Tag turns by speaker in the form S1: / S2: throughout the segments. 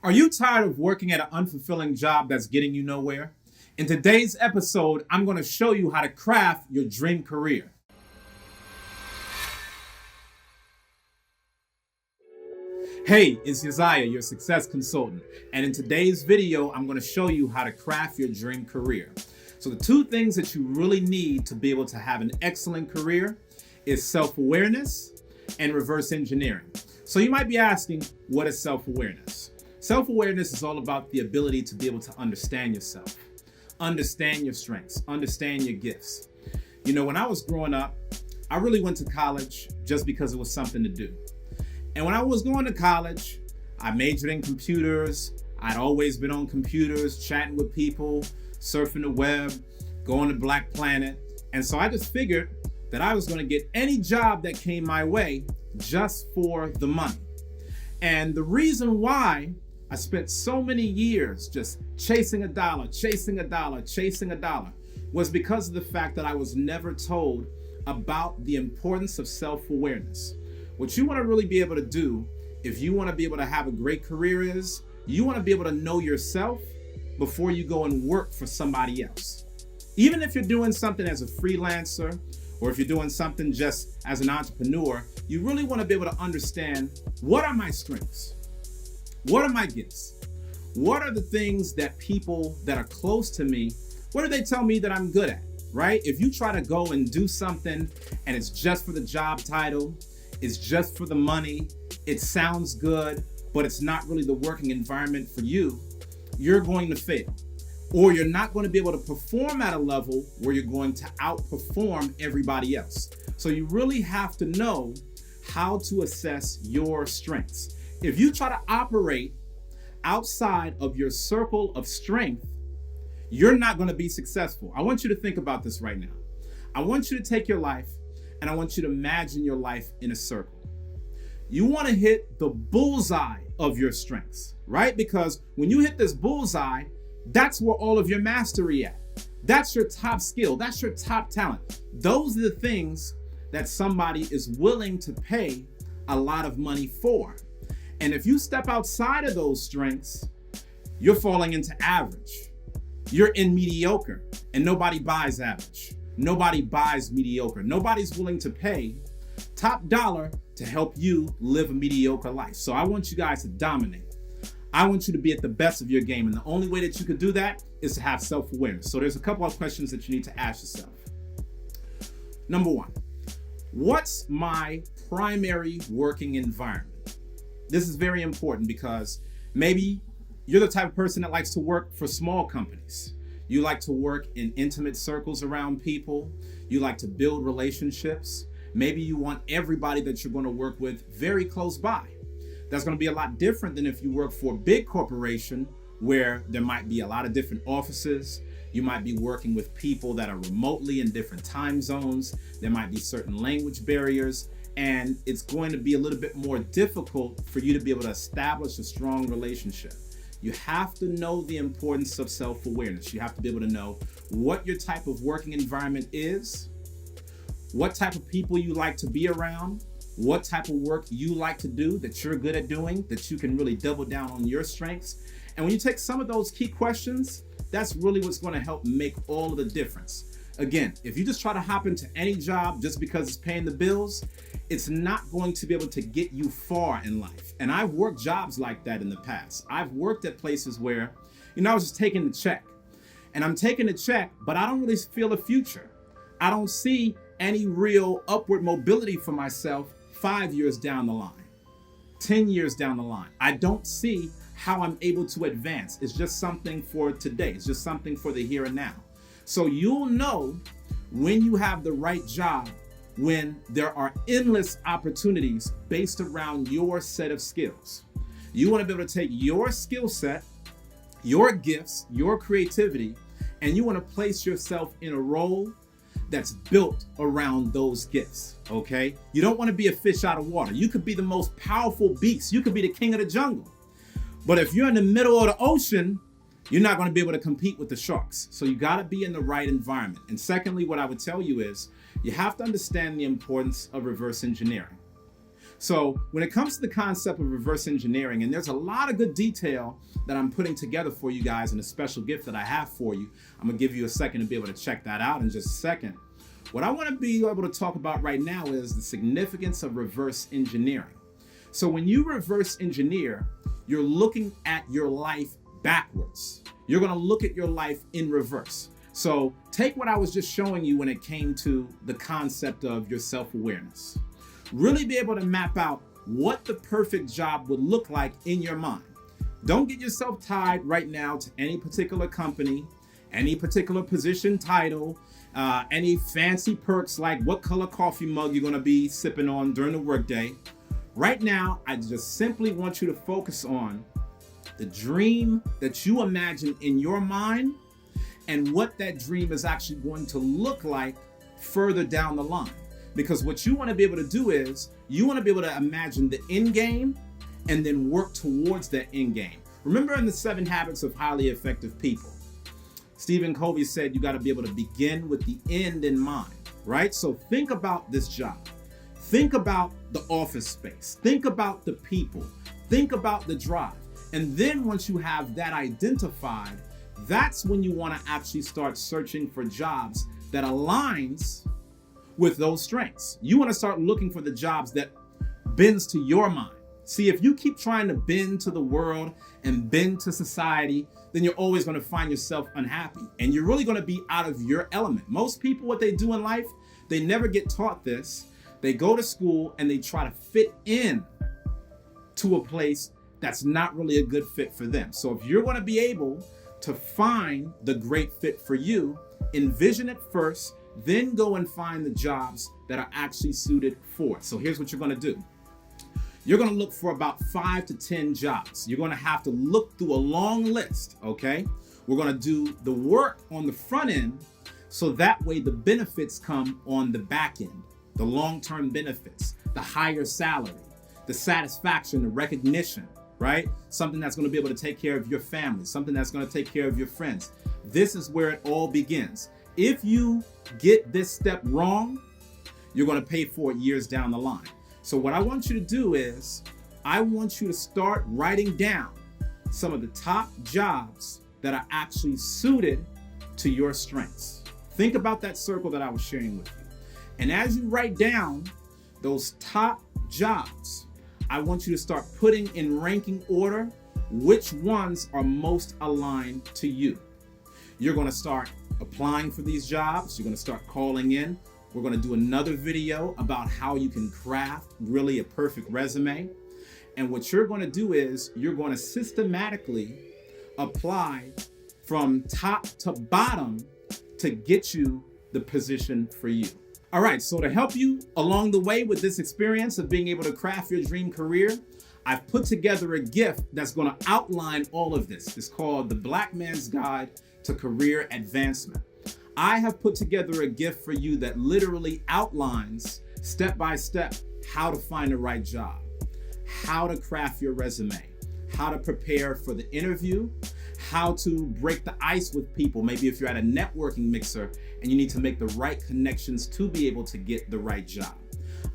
S1: Are you tired of working at an unfulfilling job that's getting you nowhere? In today's episode, I'm going to show you how to craft your dream career. Hey, it's Uzziah, your success consultant. And in today's video, I'm going to show you how to craft your dream career. So the two things that you really need to be able to have an excellent career is self-awareness and reverse engineering. So you might be asking, what is self-awareness? Self-awareness is all about the ability to be able to understand yourself, understand your strengths, understand your gifts. You know, when I was growing up, I really went to college just because it was something to do. And when I was going to college, I majored in computers. I'd always been on computers, chatting with people, surfing the web, going to Black Planet. And so I just figured that I was going to get any job that came my way just for the money. And the reason why I spent so many years just chasing a dollar, chasing a dollar, chasing a dollar was because of the fact that I was never told about the importance of self-awareness. What you want to really be able to do if you want to be able to have a great career is you want to be able to know yourself before you go and work for somebody else. Even if you're doing something as a freelancer or if you're doing something just as an entrepreneur, you really want to be able to understand, what are my strengths? What are my gifts? What are the things that people that are close to me, what do they tell me that I'm good at, right? If you try to go and do something and it's just for the job title, it's just for the money, it sounds good, but it's not really the working environment for you, you're going to fail. Or you're not going to be able to perform at a level where you're going to outperform everybody else. So you really have to know how to assess your strengths. If you try to operate outside of your circle of strength, you're not going to be successful. I want you to think about this right now. I want you to take your life and I want you to imagine your life in a circle. You want to hit the bullseye of your strengths, right? Because when you hit this bullseye, that's where all of your mastery at. That's your top skill. That's your top talent. Those are the things that somebody is willing to pay a lot of money for. And if you step outside of those strengths, you're falling into average. You're in mediocre, and nobody buys average. Nobody buys mediocre. Nobody's willing to pay top dollar to help you live a mediocre life. So I want you guys to dominate. I want you to be at the best of your game. And the only way that you could do that is to have self-awareness. So there's a couple of questions that you need to ask yourself. Number one, what's my primary working environment? This is very important because maybe you're the type of person that likes to work for small companies. You like to work in intimate circles around people. You like to build relationships. Maybe you want everybody that you're going to work with very close by. That's going to be a lot different than if you work for a big corporation where there might be a lot of different offices. You might be working with people that are remotely in different time zones. There might be certain language barriers. And it's going to be a little bit more difficult for you to be able to establish a strong relationship. You have to know the importance of self-awareness. You have to be able to know what your type of working environment is, what type of people you like to be around, what type of work you like to do that you're good at doing, that you can really double down on your strengths. And when you take some of those key questions, that's really what's going to help make all of the difference. Again, if you just try to hop into any job just because it's paying the bills, it's not going to be able to get you far in life. And I've worked jobs like that in the past. I've worked at places where, I was just taking the check. And I'm taking the check, but I don't really feel a future. I don't see any real upward mobility for myself 5 years down the line, 10 years down the line. I don't see how I'm able to advance. It's just something for today. It's just something for the here and now. So you'll know when you have the right job, when there are endless opportunities based around your set of skills. You want to be able to take your skill set, your gifts, your creativity, and you want to place yourself in a role that's built around those gifts, okay? You don't want to be a fish out of water. You could be the most powerful beast. You could be the king of the jungle. But if you're in the middle of the ocean, you're not going to be able to compete with the sharks. So you got to be in the right environment. And secondly, what I would tell you is you have to understand the importance of reverse engineering. So when it comes to the concept of reverse engineering, and there's a lot of good detail that I'm putting together for you guys in a special gift that I have for you. I'm gonna give you a second to be able to check that out in just a second. What I wanna be able to talk about right now is the significance of reverse engineering. So when you reverse engineer, you're looking at your life backwards. You're gonna look at your life in reverse. So take what I was just showing you when it came to the concept of your self-awareness. Really be able to map out what the perfect job would look like in your mind. Don't get yourself tied right now to any particular company, any particular position title, any fancy perks like what color coffee mug you're gonna be sipping on during the workday. Right now, I just simply want you to focus on the dream that you imagine in your mind and what that dream is actually going to look like further down the line. Because what you want to be able to do is you want to be able to imagine the end game and then work towards that end game. Remember in the 7 Habits of Highly Effective People, Stephen Covey said you got to be able to begin with the end in mind, right? So think about this job. Think about the office space. Think about the people. Think about the drive. And then once you have that identified, that's when you want to actually start searching for jobs that aligns with those strengths. You want to start looking for the jobs that bends to your mind. See, if you keep trying to bend to the world and bend to society, then you're always going to find yourself unhappy and you're really going to be out of your element. Most people, what they do in life, they never get taught this. They go to school and they try to fit in to a place that's not really a good fit for them. So if you're going to be able to find the great fit for you, envision it first, then go and find the jobs that are actually suited for it. So here's what you're gonna do. You're gonna look for about 5 to 10 jobs. You're gonna have to look through a long list, okay? We're gonna do the work on the front end so that way the benefits come on the back end. The long-term benefits, the higher salary, the satisfaction, the recognition, right? Something that's gonna be able to take care of your family, something that's gonna take care of your friends. This is where it all begins. If you get this step wrong, you're going to pay for it years down the line. So what I want you to do is, I want you to start writing down some of the top jobs that are actually suited to your strengths. Think about that circle that I was sharing with you. And as you write down those top jobs, I want you to start putting in ranking order which ones are most aligned to you. You're going to start applying for these jobs. You're going to start calling in. We're going to do another video about how you can craft really a perfect resume. And what you're going to do is you're going to systematically apply from top to bottom to get you the position for you. All right, so to help you along the way with this experience of being able to craft your dream career, I've put together a gift that's going to outline all of this. It's called the Black Man's Guide to Career Advancement. I have put together a gift for you that literally outlines step by step how to find the right job, how to craft your resume, how to prepare for the interview, how to break the ice with people. Maybe if you're at a networking mixer and you need to make the right connections to be able to get the right job.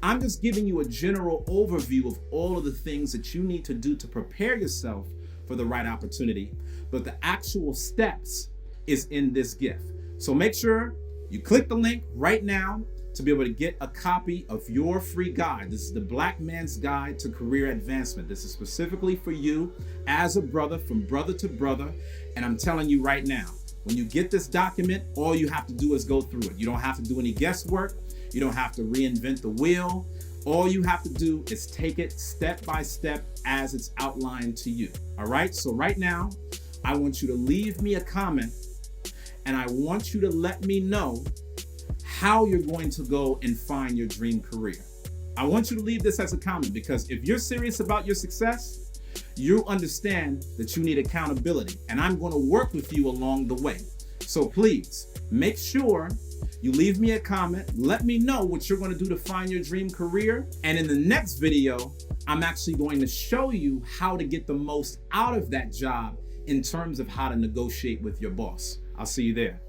S1: I'm just giving you a general overview of all of the things that you need to do to prepare yourself for the right opportunity, but the actual steps is in this gift. So make sure you click the link right now to be able to get a copy of your free guide. This is the Black Man's Guide to Career Advancement. This is specifically for you as a brother, from brother to brother. And I'm telling you right now, when you get this document, all you have to do is go through it. You don't have to do any guesswork. You don't have to reinvent the wheel. All you have to do is take it step by step as it's outlined to you. All right, so right now, I want you to leave me a comment and I want you to let me know how you're going to go and find your dream career. I want you to leave this as a comment, because if you're serious about your success, you understand that you need accountability, and I'm going to work with you along the way. So please make sure you leave me a comment. Let me know what you're going to do to find your dream career. And in the next video, I'm actually going to show you how to get the most out of that job in terms of how to negotiate with your boss. I'll see you there.